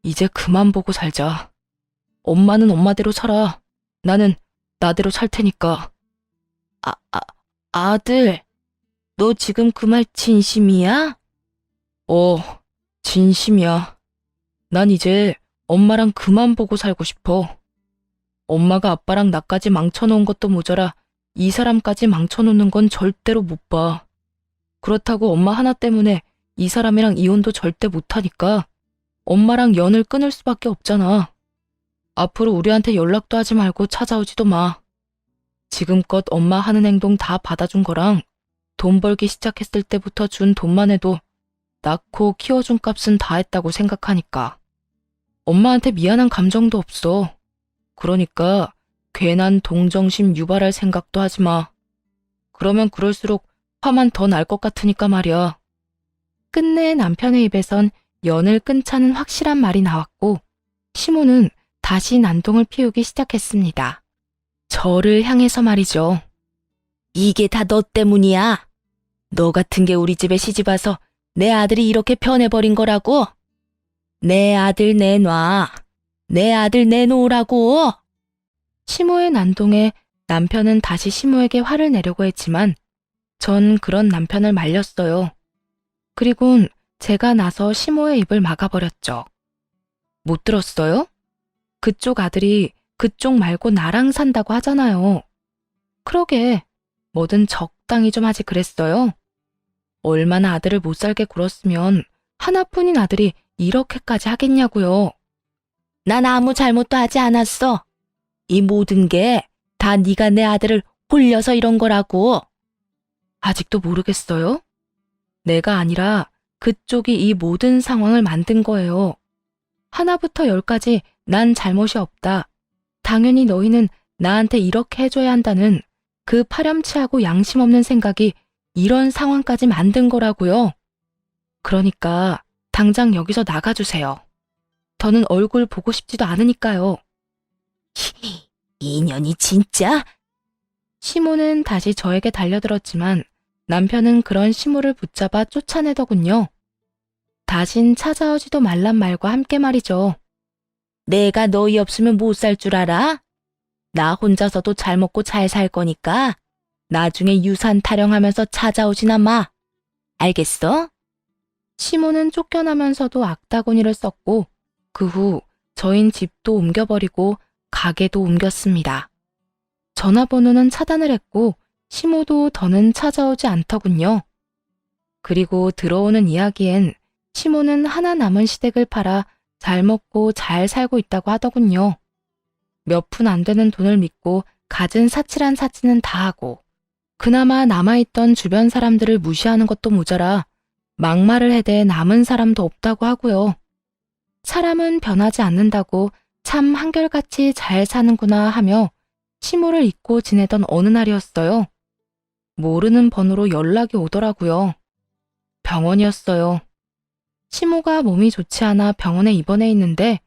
이제 그만 보고 살자. 엄마는 엄마대로 살아. 나는 나대로 살 테니까. 아들, 너 지금 그 말 진심이야? 진심이야. 난 이제 엄마랑 그만 보고 살고 싶어. 엄마가 아빠랑 나까지 망쳐놓은 것도 모자라 이 사람까지 망쳐놓는 건 절대로 못 봐. 그렇다고 엄마 하나 때문에 이 사람이랑 이혼도 절대 못하니까 엄마랑 연을 끊을 수밖에 없잖아. 앞으로 우리한테 연락도 하지 말고 찾아오지도 마. 지금껏 엄마 하는 행동 다 받아준 거랑 돈 벌기 시작했을 때부터 준 돈만 해도 낳고 키워준 값은 다 했다고 생각하니까. 엄마한테 미안한 감정도 없어. 그러니까 괜한 동정심 유발할 생각도 하지 마. 그러면 그럴수록 화만 더 날 것 같으니까 말이야. 끝내 남편의 입에선 연을 끊자는 확실한 말이 나왔고 시모는 다시 난동을 피우기 시작했습니다. 저를 향해서 말이죠. 이게 다 너 때문이야. 너 같은 게 우리 집에 시집 와서 내 아들이 이렇게 변해버린 거라고. 내 아들 내놔. 내 아들 내놓으라고. 시모의 난동에 남편은 다시 시모에게 화를 내려고 했지만 전 그런 남편을 말렸어요. 그리곤 제가 나서 시모의 입을 막아버렸죠. 못 들었어요? 그쪽 아들이 그쪽 말고 나랑 산다고 하잖아요. 그러게, 뭐든 적당히 좀 하지 그랬어요. 얼마나 아들을 못 살게 굴었으면 하나뿐인 아들이 이렇게까지 하겠냐고요. 난 아무 잘못도 하지 않았어. 이 모든 게 다 네가 내 아들을 홀려서 이런 거라고. 아직도 모르겠어요? 내가 아니라 그쪽이 이 모든 상황을 만든 거예요. 하나부터 열까지 난 잘못이 없다. 당연히 너희는 나한테 이렇게 해줘야 한다는 그 파렴치하고 양심 없는 생각이 이런 상황까지 만든 거라고요. 그러니까 당장 여기서 나가주세요. 더는 얼굴 보고 싶지도 않으니까요. 인연이 진짜? 시모는 다시 저에게 달려들었지만 남편은 그런 시모를 붙잡아 쫓아내더군요. 다신 찾아오지도 말란 말과 함께 말이죠. 내가 너희 없으면 못 살 줄 알아? 나 혼자서도 잘 먹고 잘 살 거니까 나중에 유산 타령하면서 찾아오지나 마. 알겠어? 시모는 쫓겨나면서도 악다구니를 썼고 그 후 저흰 집도 옮겨버리고 가게도 옮겼습니다. 전화번호는 차단을 했고 시모도 더는 찾아오지 않더군요. 그리고 들어오는 이야기엔 시모는 하나 남은 시댁을 팔아 잘 먹고 잘 살고 있다고 하더군요. 몇 푼 안 되는 돈을 믿고 갖은 사치란 사치는 다 하고 그나마 남아있던 주변 사람들을 무시하는 것도 모자라 막말을 해대 남은 사람도 없다고 하고요. 사람은 변하지 않는다고 참 한결같이 잘 사는구나 하며 시모를 잊고 지내던 어느 날이었어요. 모르는 번호로 연락이 오더라고요. 병원이었어요. 시모가 몸이 좋지 않아 병원에 입원해 있는데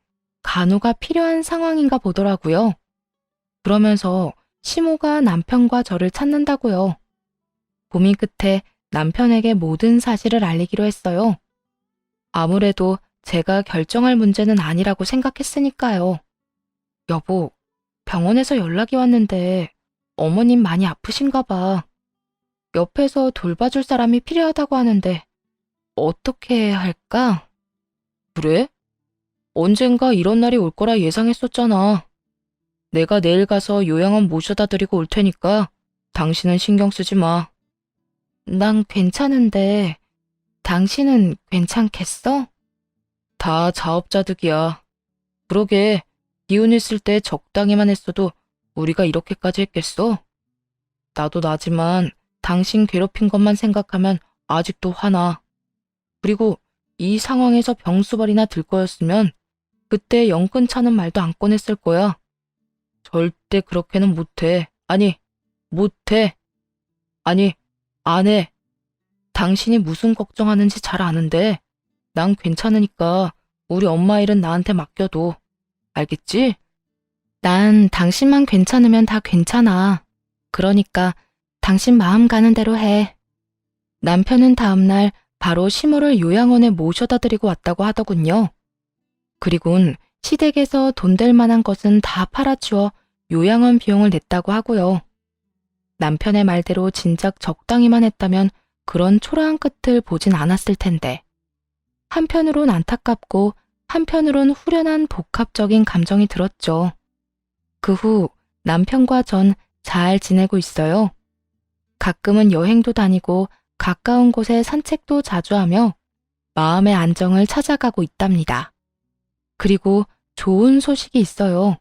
간호가 필요한 상황인가 보더라고요. 그러면서 시모가 남편과 저를 찾는다고요. 고민 끝에 남편에게 모든 사실을 알리기로 했어요. 아무래도 제가 결정할 문제는 아니라고 생각했으니까요. 여보, 병원에서 연락이 왔는데 어머님 많이 아프신가 봐. 옆에서 돌봐줄 사람이 필요하다고 하는데 어떻게 해야 할까? 그래? 언젠가 이런 날이 올 거라 예상했었잖아. 내가 내일 가서 요양원 모셔다 드리고 올 테니까 당신은 신경 쓰지 마. 난 괜찮은데 당신은 괜찮겠어? 다 자업자득이야. 그러게 기운 있을 때 적당히만 했어도 우리가 이렇게까지 했겠어? 나도 나지만 당신 괴롭힌 것만 생각하면 아직도 화나. 그리고 이 상황에서 병수발이나 들 거였으면 그때 영 끊자는 말도 안 꺼냈을 거야. 절대 그렇게는 못해. 아니, 못해. 아니, 안 해. 당신이 무슨 걱정하는지 잘 아는데 난 괜찮으니까 우리 엄마 일은 나한테 맡겨둬. 알겠지? 난 당신만 괜찮으면 다 괜찮아. 그러니까 당신 마음 가는 대로 해. 남편은 다음날 바로 시모를 요양원에 모셔다 드리고 왔다고 하더군요. 그리곤 시댁에서 돈 될 만한 것은 다 팔아치워 요양원 비용을 냈다고 하고요. 남편의 말대로 진작 적당히만 했다면 그런 초라한 끝을 보진 않았을 텐데. 한편으론 안타깝고 한편으론 후련한 복합적인 감정이 들었죠. 그 후 남편과 전 잘 지내고 있어요. 가끔은 여행도 다니고 가까운 곳에 산책도 자주 하며 마음의 안정을 찾아가고 있답니다. 그리고 좋은 소식이 있어요.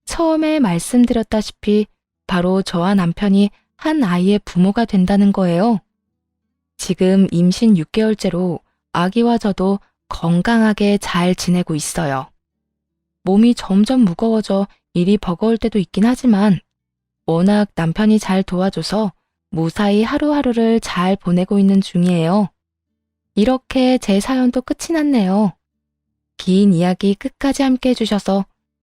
처음에 말씀드렸다시피 바로 저와 남편이 한 아이의 부모가 된다는 거예요. 지금 임신 6개월째로 아기와 저도 건강하게 잘 지내고 있어요. 몸이 점점 무거워져 일이 버거울 때도 있긴 하지만 워낙 남편이 잘 도와줘서 무사히 하루하루를 잘 보내고 있는 중이에요. 이렇게 제 사연도 끝이 났네요. 긴 이야기 끝까지 함께 해주셔서